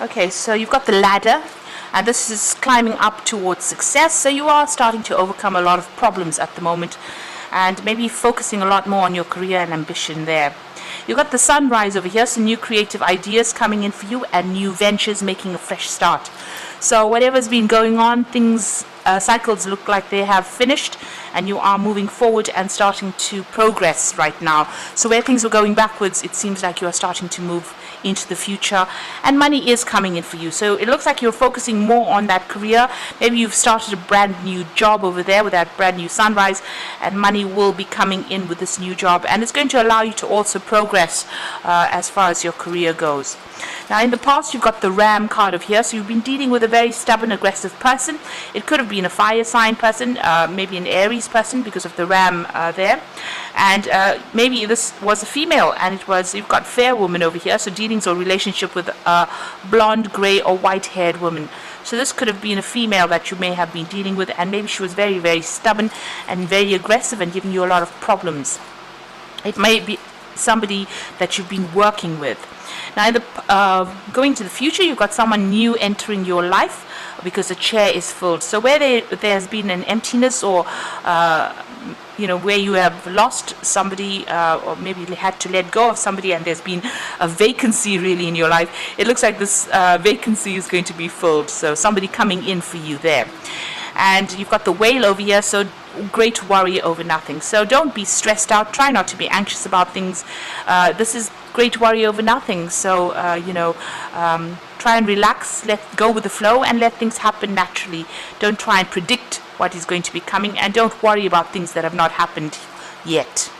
Okay, so you've got the ladder, and this is climbing up towards success. So you are starting to overcome a lot of problems at the moment, and maybe focusing a lot more on your career and ambition there. You've got the sunrise over here, some new creative ideas coming in for you and new ventures making a fresh start. So whatever's been going on, things, cycles look like they have finished, and you are moving forward and starting to progress right now. So where things were going backwards, it seems like you are starting to move into the future, and money is coming in for you. So it looks like you're focusing more on that career. Maybe you've started a brand new job over there with that brand new sunrise, and money will be coming in with this new job, and it's going to allow you to also progress as far as your career goes. Now, in the past, you've got the Ram card over here, so you've been dealing with a very stubborn, aggressive person. It could have been a fire sign person, maybe an Aries person because of the Ram there, and maybe this was a female, and you've got fair woman over here, so dealings or relationship with a blonde, grey or white-haired woman. So this could have been a female that you may have been dealing with, and maybe she was very, very stubborn and very aggressive and giving you a lot of problems. It may be somebody that you've been working with. Now, in the going to the future, you've got someone new entering your life because the chair is filled. So where there's been an emptiness, or where you have lost somebody, or maybe had to let go of somebody, and there's been a vacancy really in your life, it looks like this vacancy is going to be filled. So somebody coming in for you there. And you've got the whale over here, so great worry over nothing. So don't be stressed out. Try not to be anxious about things. This is great worry over nothing. So, try and relax, let go with the flow, and let things happen naturally. Don't try and predict what is going to be coming, and don't worry about things that have not happened yet.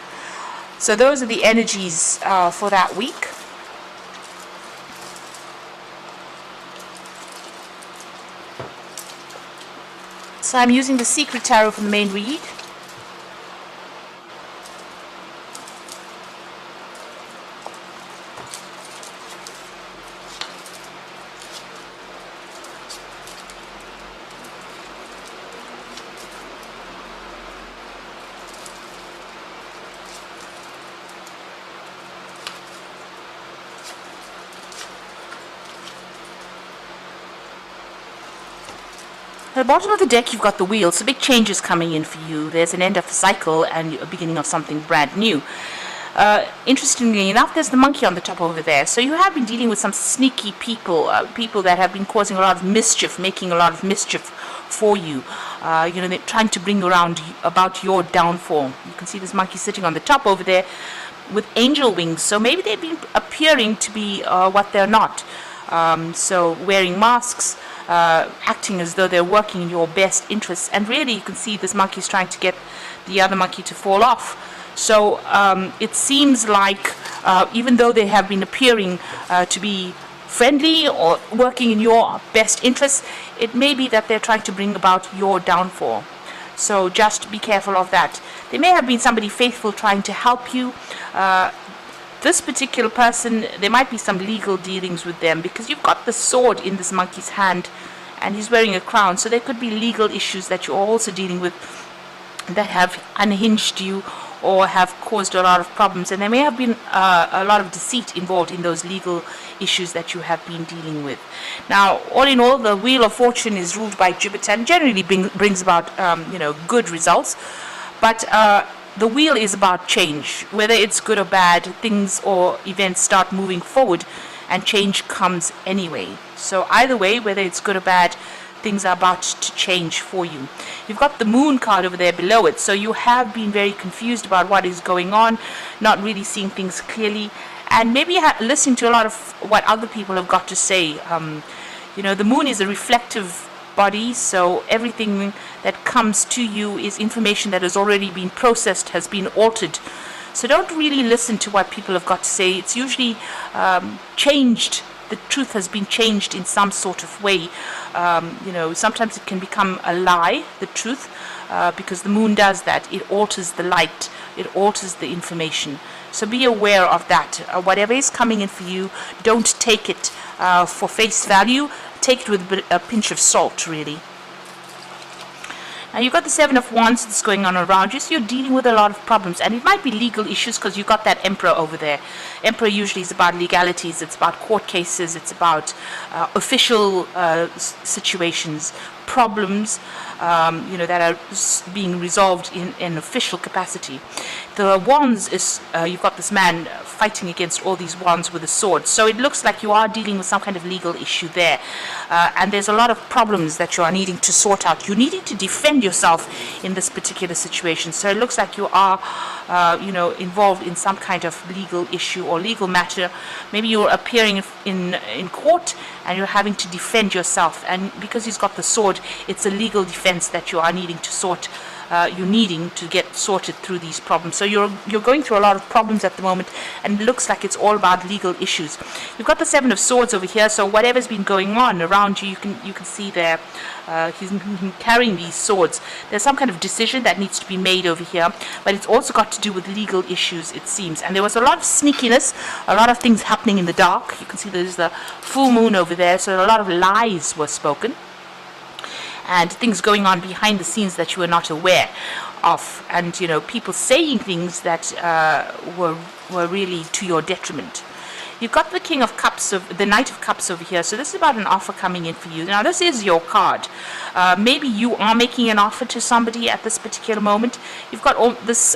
So those are the energies for that week. So I'm using the Secret Tarot from the main read. At the bottom of the deck, you've got the wheel, so big changes coming in for you. There's an end of a cycle and a beginning of something brand new. Interestingly enough, there's the monkey on the top over there. So you have been dealing with some sneaky people, people that have been causing a lot of mischief, making a lot of mischief for you. They're trying to bring around about your downfall. You can see this monkey sitting on the top over there with angel wings. So maybe they've been appearing to be what they're not. So wearing masks, acting as though they're working in your best interests, and really you can see this monkey is trying to get the other monkey to fall off. So it seems like even though they have been appearing to be friendly or working in your best interests, it may be that they're trying to bring about your downfall. So just be careful of that. There may have been somebody faithful trying to help you. This particular person, there might be some legal dealings with them, because you've got the sword in this monkey's hand and he's wearing a crown. So there could be legal issues that you're also dealing with that have unhinged you or have caused a lot of problems. And there may have been a lot of deceit involved in those legal issues that you have been dealing with. Now, all in all, the Wheel of Fortune is ruled by Jupiter and generally brings about, good results. But the wheel is about change. Whether it's good or bad, things or events start moving forward and change comes anyway. So either way, whether it's good or bad, things are about to change for you. You've got the Moon card over there below it. So you have been very confused about what is going on, not really seeing things clearly, and maybe listening to a lot of what other people have got to say. The moon is a reflective body, so everything that comes to you is information that has already been processed, has been altered. So don't really listen to what people have got to say. It's usually changed. The truth has been changed in some sort of way. Sometimes it can become a lie, the truth, because the moon does that. It alters the light. It alters the information. So be aware of that. Whatever is coming in for you, don't take it for face value. Take it with a pinch of salt, really. Now you've got the Seven of Wands that's going on around you, so you're dealing with a lot of problems, and it might be legal issues because you've got that Emperor over there. Emperor usually is about legalities, it's about court cases, it's about official situations, problems, that are being resolved in official capacity. The wands is, you've got this man fighting against all these wands with a sword. So it looks like you are dealing with some kind of legal issue there. And there's a lot of problems that you are needing to sort out. You're needing to defend yourself in this particular situation. So it looks like you are, involved in some kind of legal issue or legal matter. Maybe you're appearing in court and you're having to defend yourself. And because he's got the sword, it's a legal defense that you are needing to get sorted through these problems. So you're going through a lot of problems at the moment, and it looks like it's all about legal issues. You've got the Seven of Swords over here, so whatever's been going on around you, you can see there, he's carrying these swords. There's some kind of decision that needs to be made over here, but it's also got to do with legal issues, it seems. And there was a lot of sneakiness, a lot of things happening in the dark. You can see there's the full moon over there, so a lot of lies were spoken, and things going on behind the scenes that you were not aware of, and people saying things that were really to your detriment. You've got the King of Cups, the Knight of Cups over here, so this is about an offer coming in for you. Now this is your card. Maybe you are making an offer to somebody at this particular moment. You've got all this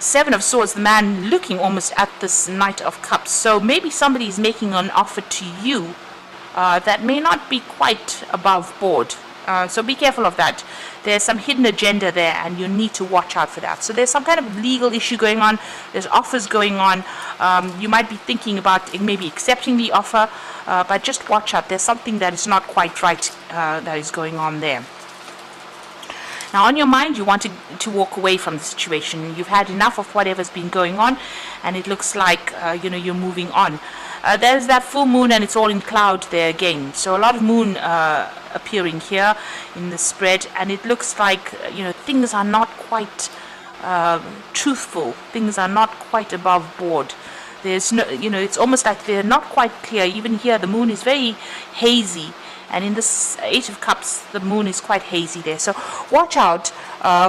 Seven of Swords, the man looking almost at this Knight of Cups, so maybe somebody is making an offer to you that may not be quite above board. So be careful of that. There's some hidden agenda there, and you need to watch out for that. So there's some kind of legal issue going on. There's offers going on. You might be thinking about maybe accepting the offer, but just watch out. There's something that is not quite right that is going on there. Now, on your mind, you want to walk away from the situation. You've had enough of whatever's been going on, and it looks like you're moving on. There's that full moon, and it's all in cloud there again. So a lot of moon appearing here in the spread, and it looks like things are not quite truthful. Things are not quite above board. There's no, it's almost like they're not quite clear. Even here, the moon is very hazy. And in this Eight of Cups, the moon is quite hazy there. So watch out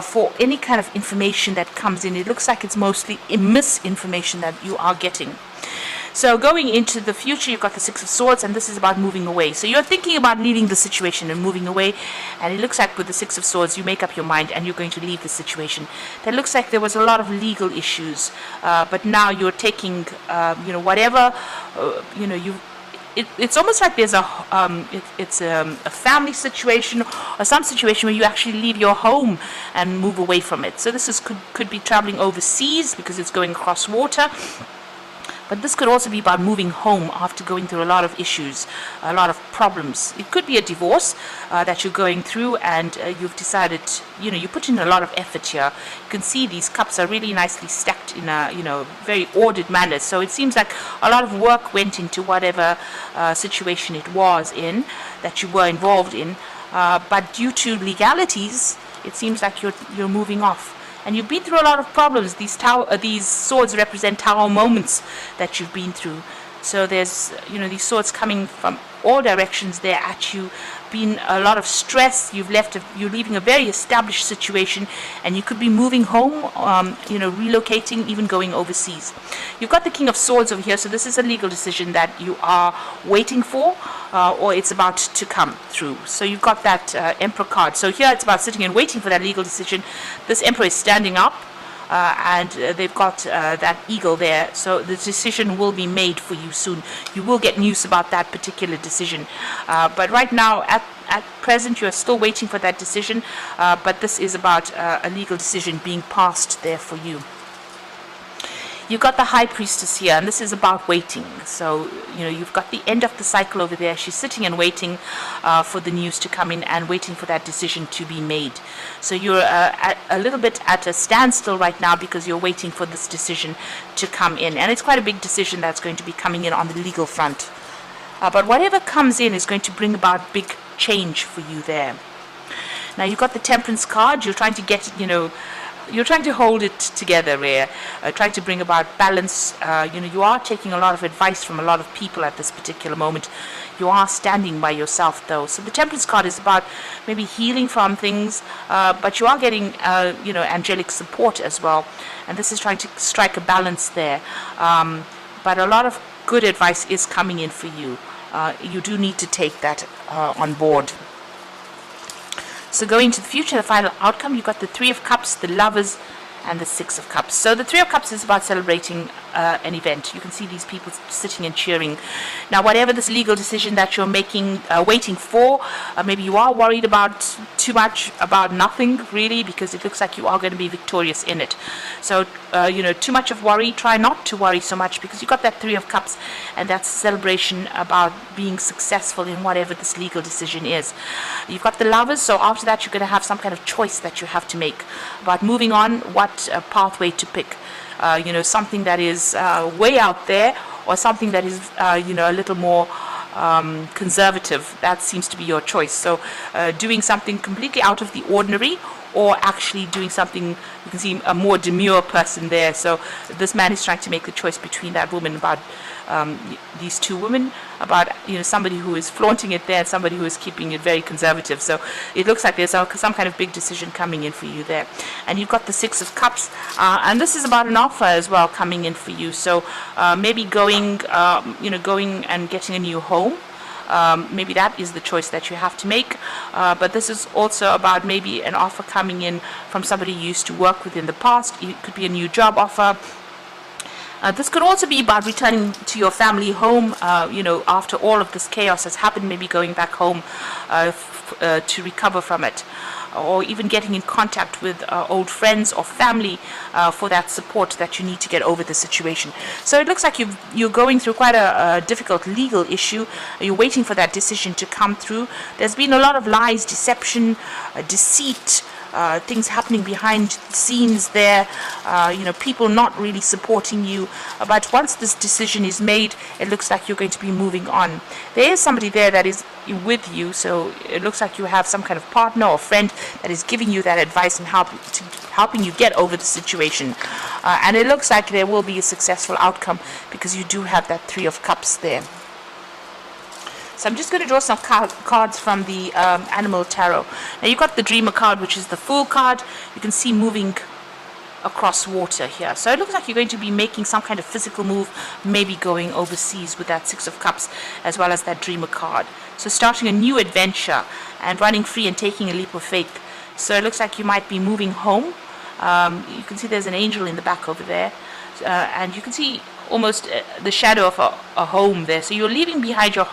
for any kind of information that comes in. It looks like it's mostly misinformation that you are getting. So going into the future, you've got the Six of Swords, and this is about moving away. So you're thinking about leaving the situation and moving away, and it looks like with the Six of Swords, you make up your mind and you're going to leave the situation. That looks like there was a lot of legal issues, but now you're taking, whatever, it's almost like there's a family situation or some situation where you actually leave your home and move away from it. So this could be traveling overseas because it's going across water. But this could also be about moving home after going through a lot of issues, a lot of problems. It could be a divorce that you're going through, and you've decided, you put in a lot of effort here. You can see these cups are really nicely stacked in a, very ordered manner. So it seems like a lot of work went into whatever situation it was in, that you were involved in. But due to legalities, it seems like you're moving off. And you've been through a lot of problems. These swords represent tower moments that you've been through. So there's, these swords coming from all directions there at you. Been a lot of stress. You're leaving a very established situation, and you could be moving home, relocating, even going overseas. You've got the King of Swords over here, so this is a legal decision that you are waiting for, or it's about to come through. So you've got that Emperor card. So here it's about sitting and waiting for that legal decision. This Emperor is standing up, and they've got that eagle there, so the decision will be made for you soon. You will get news about that particular decision, but right now at present you are still waiting for that decision, but this is about a legal decision being passed there for you. You've got the High Priestess here, and this is about waiting. So, you've got the end of the cycle over there. She's sitting and waiting for the news to come in and waiting for that decision to be made. So you're a little bit at a standstill right now because you're waiting for this decision to come in. And it's quite a big decision that's going to be coming in on the legal front. But whatever comes in is going to bring about big change for you there. Now, you've got the Temperance card. You're trying to get, trying to hold it together here, trying to bring about balance. You are taking a lot of advice from a lot of people at this particular moment. You are standing by yourself, though. So the Temperance card is about maybe healing from things, but you are getting, angelic support as well. And this is trying to strike a balance there. But a lot of good advice is coming in for you. You do need to take that on board. So going to the future, the final outcome, you've got the Three of Cups, the Lovers, and the Six of Cups. So the Three of Cups is about celebrating an event. You can see these people sitting and cheering. Now, whatever this legal decision that you're making, waiting for, maybe you are worried about too much, about nothing really, because it looks like you are going to be victorious in it. So, too much of worry, try not to worry so much, because you've got that Three of Cups, and that's a celebration about being successful in whatever this legal decision is. You've got the Lovers, so after that you're going to have some kind of choice that you have to make about moving on, what pathway to pick. Something that is way out there, or something that is a little more conservative. That seems to be your choice. So doing something completely out of the ordinary, or actually doing something, you can see a more demure person there. So this man is trying to make the choice between that woman, about these two women, about somebody who is flaunting it there and somebody who is keeping it very conservative. So it looks like there's some kind of big decision coming in for you there. And you've got the Six of Cups, and this is about an offer as well coming in for you. So maybe going and getting a new home. Maybe that is the choice that you have to make, but this is also about maybe an offer coming in from somebody you used to work with in the past. It could be a new job offer. This could also be about returning to your family home, after all of this chaos has happened, maybe going back home to recover from it, or even getting in contact with old friends or family for that support that you need to get over the situation. So it looks like you're going through quite a difficult legal issue. You're waiting for that decision to come through. There's been a lot of lies, deception, deceit, things happening behind the scenes there, people not really supporting you. But once this decision is made, it looks like you're going to be moving on. There is somebody there that is with you, so it looks like you have some kind of partner or friend that is giving you that advice and helping you get over the situation. And it looks like there will be a successful outcome, because you do have that Three of Cups there. So I'm just going to draw some cards from the Animal Tarot. Now you've got the Dreamer card, which is the Fool card. You can see moving across water here. So it looks like you're going to be making some kind of physical move, maybe going overseas with that Six of Cups, as well as that Dreamer card. So starting a new adventure and running free and taking a leap of faith. So it looks like you might be moving home. You can see there's an angel in the back over there. And you can see almost the shadow of a home there. So you're leaving behind your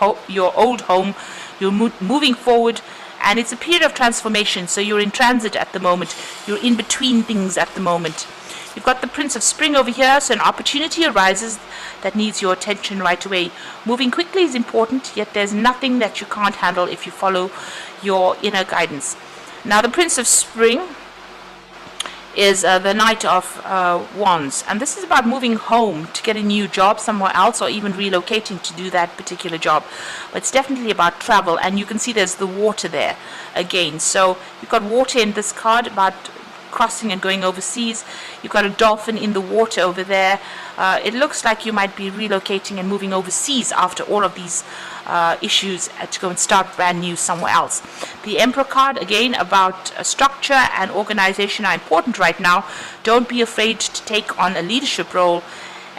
old home, you're moving forward, and it's a period of transformation. So you're in transit at the moment, you're in between things at the moment. You've got the Prince of Spring over here, so an opportunity arises that needs your attention right away. Moving quickly is important, yet there's nothing that you can't handle if you follow your inner guidance. Now the Prince of Spring is the Knight of Wands, and this is about moving home to get a new job somewhere else, or even relocating to do that particular job. But it's definitely about travel, and you can see there's the water there again. So you've got water in this card, about crossing and going overseas. You've got a dolphin in the water over there. It looks like you might be relocating and moving overseas after all of these issues to go and start brand new somewhere else. The Emperor card, again, about structure and organization are important right now. Don't be afraid to take on a leadership role,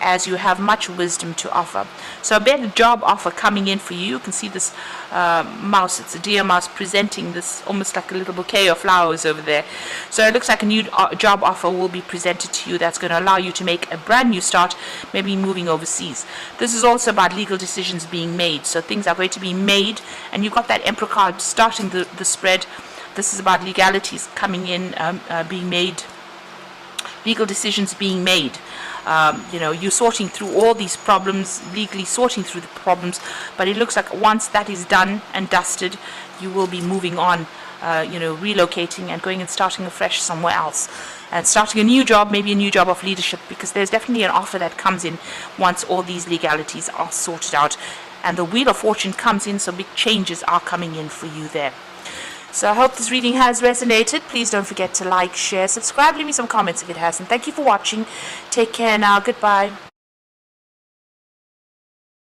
as you have much wisdom to offer. So a better job offer coming in for you. You can see this mouse, it's a deer mouse, presenting this almost like a little bouquet of flowers over there. So it looks like a new job offer will be presented to you that's going to allow you to make a brand new start, maybe moving overseas. This is also about legal decisions being made. So things are going to be made, and you've got that Emperor card starting the spread. This is about legalities coming in, being made, legal decisions being made. You're sorting through all these problems, legally sorting through the problems, but it looks like once that is done and dusted, you will be moving on, relocating and going and starting afresh somewhere else. And starting a new job, maybe a new job of leadership, because there's definitely an offer that comes in once all these legalities are sorted out. And the Wheel of Fortune comes in, so big changes are coming in for you there. So I hope this reading has resonated. Please don't forget to like, share, subscribe, leave me some comments if it hasn't. Thank you for watching. Take care now. Goodbye.